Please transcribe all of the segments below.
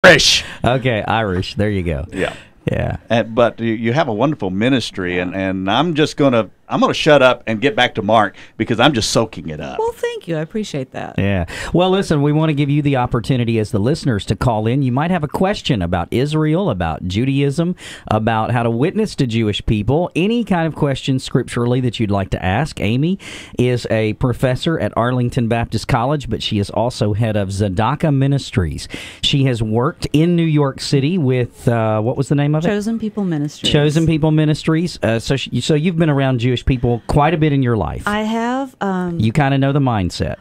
Irish. Okay, Irish. There you go. Yeah. Yeah. But you have a wonderful ministry, and I'm just gonna shut up and get back to Mark because I'm just soaking it up. Well, thank you. I appreciate that. Yeah. Well, listen, we want to give you the opportunity as the listeners to call in. You might have a question about Israel, about Judaism, about how to witness to Jewish people, any kind of question scripturally that you'd like to ask. Amy is a professor at Arlington Baptist College, but she is also head of Tzedakah Ministries. She has worked in New York City with, what was the name of it? Chosen People Ministries. Chosen People Ministries. So you've been around Jewish people quite a bit in your life. I have. You kind of know the mindset.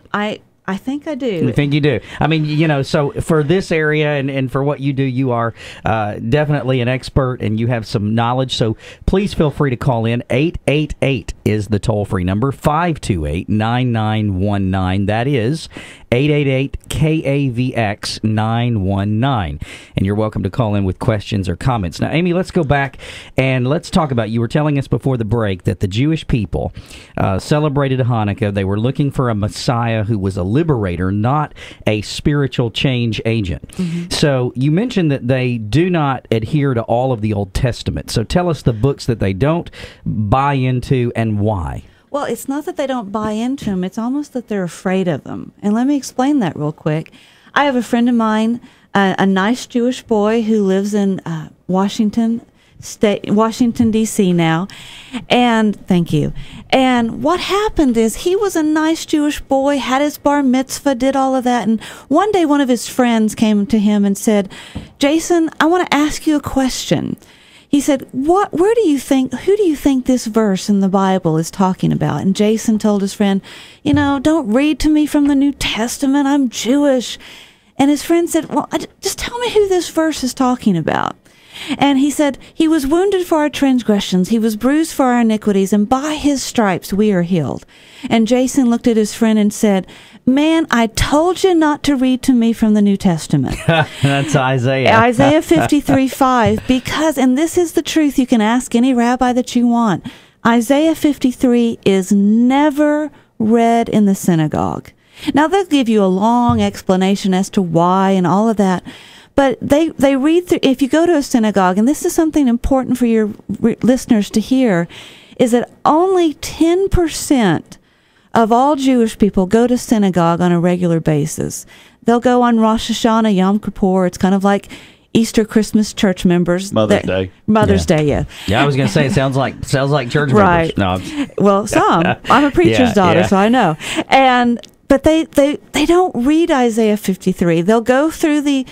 I think I do. You think you do? I mean, so for this area and for what you do, you are definitely an expert and you have some knowledge. So please feel free to call in. 888 is the toll-free number, 528-9919. That is 888-KAVX-919. And you're welcome to call in with questions or comments. Now, Amy, let's go back and let's talk about, you were telling us before the break that the Jewish people celebrated Hanukkah. They were looking for a Messiah who was a liberator, not a spiritual change agent. Mm-hmm. So you mentioned that they do not adhere to all of the Old Testament. So tell us the books that they don't buy into and why. Well, it's not that they don't buy into them. It's almost that they're afraid of them. And let me explain that real quick. I have a friend of mine, a nice Jewish boy who lives in Washington, D.C. now. And thank you. And what happened is he was a nice Jewish boy, had his bar mitzvah, did all of that. And one day one of his friends came to him and said, Jason, I want to ask you a question. He said, who do you think this verse in the Bible is talking about? And Jason told his friend, don't read to me from the New Testament. I'm Jewish. And his friend said, well, just tell me who this verse is talking about. And he said, he was wounded for our transgressions. He was bruised for our iniquities. And by his stripes we are healed. And Jason looked at his friend and said, man, I told you not to read to me from the New Testament. That's Isaiah. Isaiah 53:5, because, and this is the truth, you can ask any rabbi that you want, Isaiah 53 is never read in the synagogue. Now, they'll give you a long explanation as to why and all of that, but they read through, if you go to a synagogue, and this is something important for your listeners to hear, is that only 10% of all Jewish people go to synagogue on a regular basis. They'll go on Rosh Hashanah, Yom Kippur. It's kind of like Easter, Christmas church members. Mother's Day. Mother's Day, yeah. Yeah, I was going to say, it sounds like church right. members. No. Well, some. I'm a preacher's daughter, so I know. But they don't read Isaiah 53. They'll go through the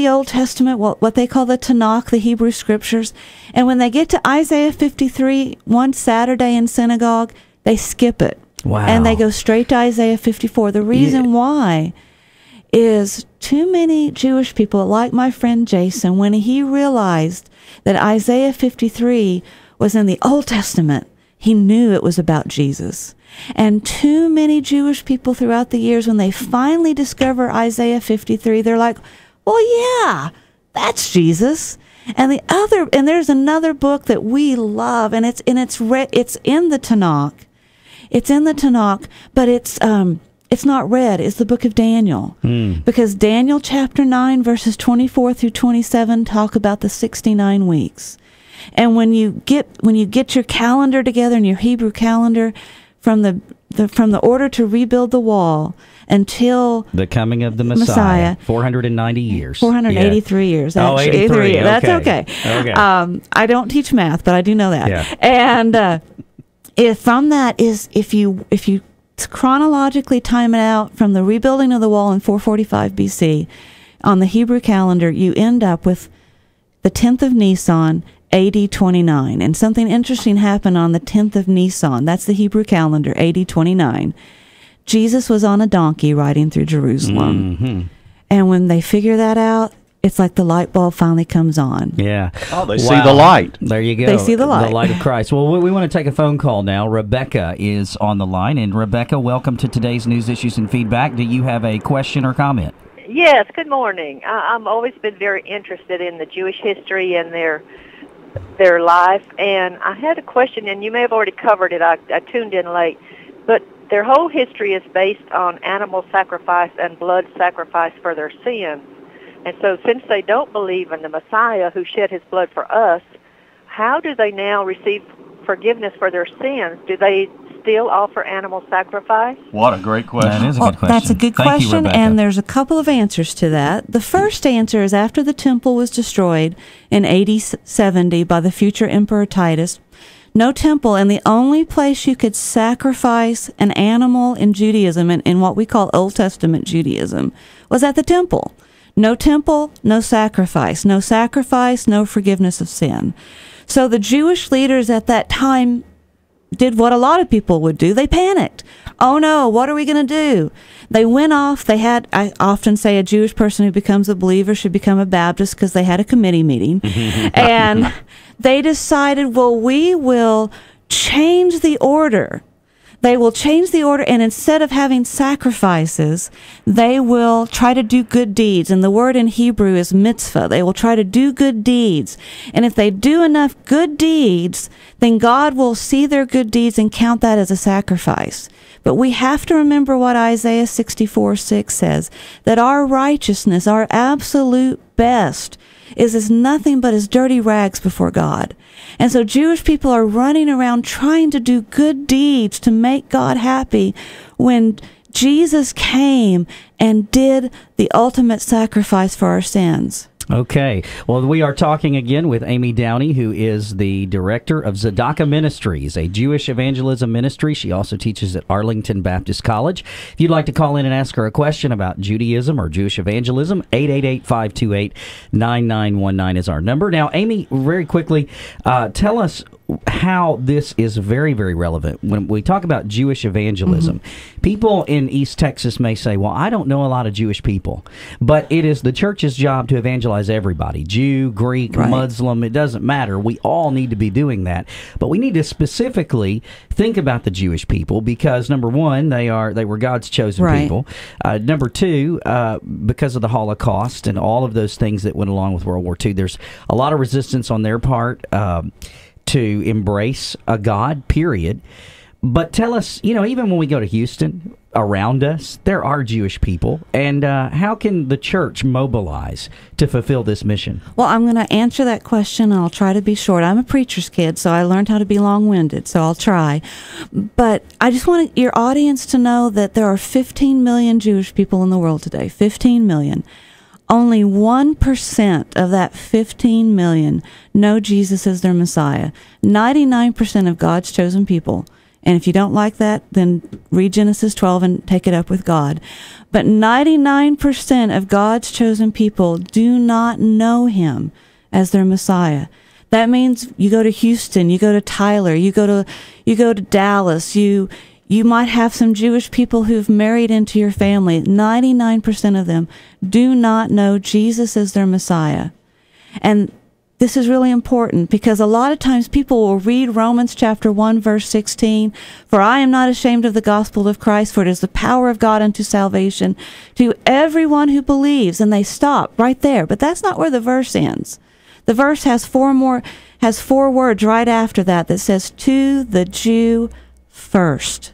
Old Testament, what they call the Tanakh, the Hebrew Scriptures, and when they get to Isaiah 53 one Saturday in synagogue, they skip it. Wow. And they go straight to Isaiah 54. The reason why is too many Jewish people, like my friend Jason, when he realized that Isaiah 53 was in the Old Testament, he knew it was about Jesus. And too many Jewish people throughout the years, when they finally discover Isaiah 53, they're like, well, yeah, that's Jesus. And there's another book that we love, and it's in the Tanakh. It's in the Tanakh, but it's not read. It's the book of Daniel. Because Daniel chapter 9, verses 24 through 27 talk about the 69 weeks. And when you get your calendar together and your Hebrew calendar from the order to rebuild the wall until the coming of the Messiah 490 years. 483 years. Oh, 83 years. That's okay. I don't teach math, but I do know that. Yeah. And if you chronologically time it out from the rebuilding of the wall in 445 BC on the Hebrew calendar, you end up with the 10th of Nisan, AD 29. And something interesting happened on the 10th of Nisan. That's the Hebrew calendar, AD 29. Jesus was on a donkey riding through Jerusalem. Mm-hmm. And when they figure that out, it's like the light bulb finally comes on. Yeah. Oh, they see the light. There you go. They see the light. The light of Christ. Well, we want to take a phone call now. Rebecca is on the line. And Rebecca, welcome to today's News, Issues, and Feedback. Do you have a question or comment? Yes, good morning. I've always been very interested in the Jewish history and their life. And I had a question, and you may have already covered it. I tuned in late. But their whole history is based on animal sacrifice and blood sacrifice for their sins. And so since they don't believe in the Messiah who shed his blood for us, how do they now receive forgiveness for their sins? Do they still offer animal sacrifice? What a great question. That is a good question. That's a good Thank you, question, Rebecca. and there's a couple of answers to that. The first answer is after the temple was destroyed in AD 70 by the future Emperor Titus, no temple, and the only place you could sacrifice an animal in Judaism, in what we call Old Testament Judaism, was at the temple. No temple, no sacrifice. No sacrifice, no forgiveness of sin. So the Jewish leaders at that time did what a lot of people would do. They panicked. Oh no, what are we going to do? They went off. I often say a Jewish person who becomes a believer should become a Baptist because they had a committee meeting. And they decided, well, we will change the order. They will change the order, and instead of having sacrifices, they will try to do good deeds. And the word in Hebrew is mitzvah. They will try to do good deeds. And if they do enough good deeds, then God will see their good deeds and count that as a sacrifice. But we have to remember what Isaiah 64:6 says, that our righteousness, our absolute best, is as nothing but as dirty rags before God. And so Jewish people are running around trying to do good deeds to make God happy when Jesus came and did the ultimate sacrifice for our sins. Okay. Well, we are talking again with Amy Downey, who is the director of Tzedakah Ministries, a Jewish evangelism ministry. She also teaches at Arlington Baptist College. If you'd like to call in and ask her a question about Judaism or Jewish evangelism, 888-528-9919 is our number. Now, Amy, very quickly, tell us how this is very, very relevant. When we talk about Jewish evangelism, people in East Texas may say, well, I don't know a lot of Jewish people, but it is the church's job to evangelize everybody, Jew, Greek, Right. Muslim, it doesn't matter. We all need to be doing that. But we need to specifically think about the Jewish people because, number one, they were God's chosen Right. people. Number two, because of the Holocaust and all of those things that went along with World War II, there's a lot of resistance on their part to embrace a God, period. But tell us, even when we go to Houston, around us, there are Jewish people. And how can the church mobilize to fulfill this mission? Well, I'm going to answer that question, and I'll try to be short. I'm a preacher's kid, so I learned how to be long-winded, so I'll try. But I just want your audience to know that there are 15 million Jewish people in the world today, 15 million. Only 1% of that 15 million know Jesus as their Messiah. 99% of God's chosen people. And if you don't like that, then read Genesis 12 and take it up with God. But 99% of God's chosen people do not know him as their Messiah. That means you go to Houston, you go to Tyler, you go to Dallas, you might have some Jewish people who've married into your family. 99% of them do not know Jesus as their Messiah. And this is really important because a lot of times people will read Romans chapter 1, verse 16, "For I am not ashamed of the gospel of Christ, for it is the power of God unto salvation to everyone who believes," and they stop right there. But that's not where the verse ends. The verse has four words right after that says, "To the Jew first."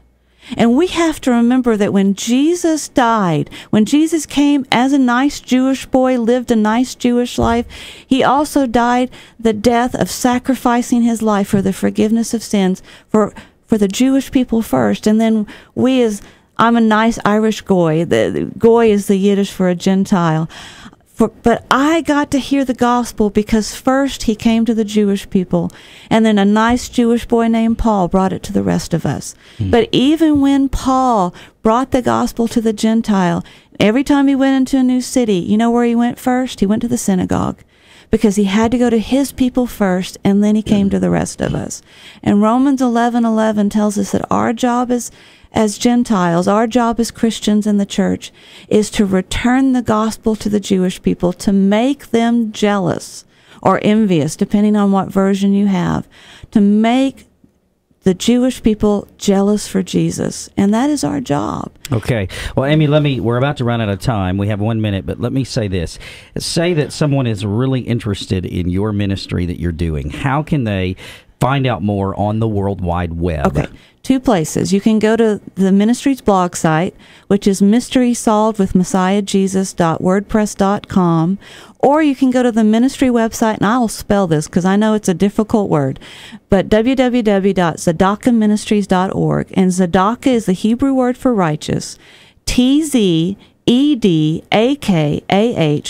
And we have to remember that when Jesus died, when Jesus came as a nice Jewish boy, lived a nice Jewish life, he also died the death of sacrificing his life for the forgiveness of sins for the Jewish people first. And then I'm a nice Irish goy. The goy is the Yiddish for a Gentile. But I got to hear the gospel because first he came to the Jewish people, and then a nice Jewish boy named Paul brought it to the rest of us. But even when Paul brought the gospel to the Gentile, every time he went into a new city, you know where he went first? He went to the synagogue because he had to go to his people first, and then he came to the rest of us. And Romans 11:11 tells us that our job as Gentiles, our job as Christians in the church, is to return the gospel to the Jewish people, to make them jealous or envious, depending on what version you have, to make the Jewish people jealous for Jesus. And that is our job. Okay. Well, Amy, we're about to run out of time. We have 1 minute, but let me say this. Say that someone is really interested in your ministry that you're doing. How can they find out more on the World Wide Web? Okay. two places. You can go to the ministry's blog site, which is mysterysolvedwithmessiahjesus.wordpress.com, or you can go to the ministry website, and I'll spell this because I know it's a difficult word, but www.tzedakahministries.org, and Tzedakah is the Hebrew word for righteous, TZEDAKAH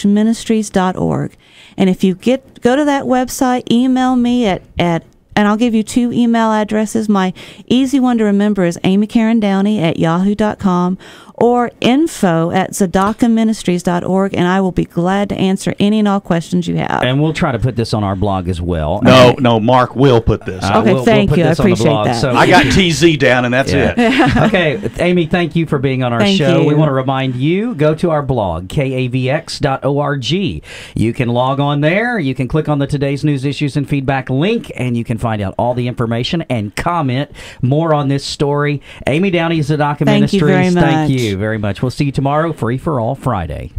ministries.org. And if you go to that website, email me at and I'll give you two email addresses. My easy one to remember is amykarendowney@yahoo.com or info@tzedakahministries.org, and I will be glad to answer any and all questions you have. And we'll try to put this on our blog as well. No, Mark will put this. Okay, thank put you. I this on the appreciate blog. that. So I got TZ down, and that's it. Okay, Amy, thank you for being on our Thank show. you. We want to remind you, go to our blog, kavx.org. You can log on there. You can click on the Today's News Issues and Feedback link, and you can find out all the information and comment more on this story. Amy Downey, Tzedakah Thank you Ministries, very thank much. you very much. We'll see you tomorrow, Free for All Friday.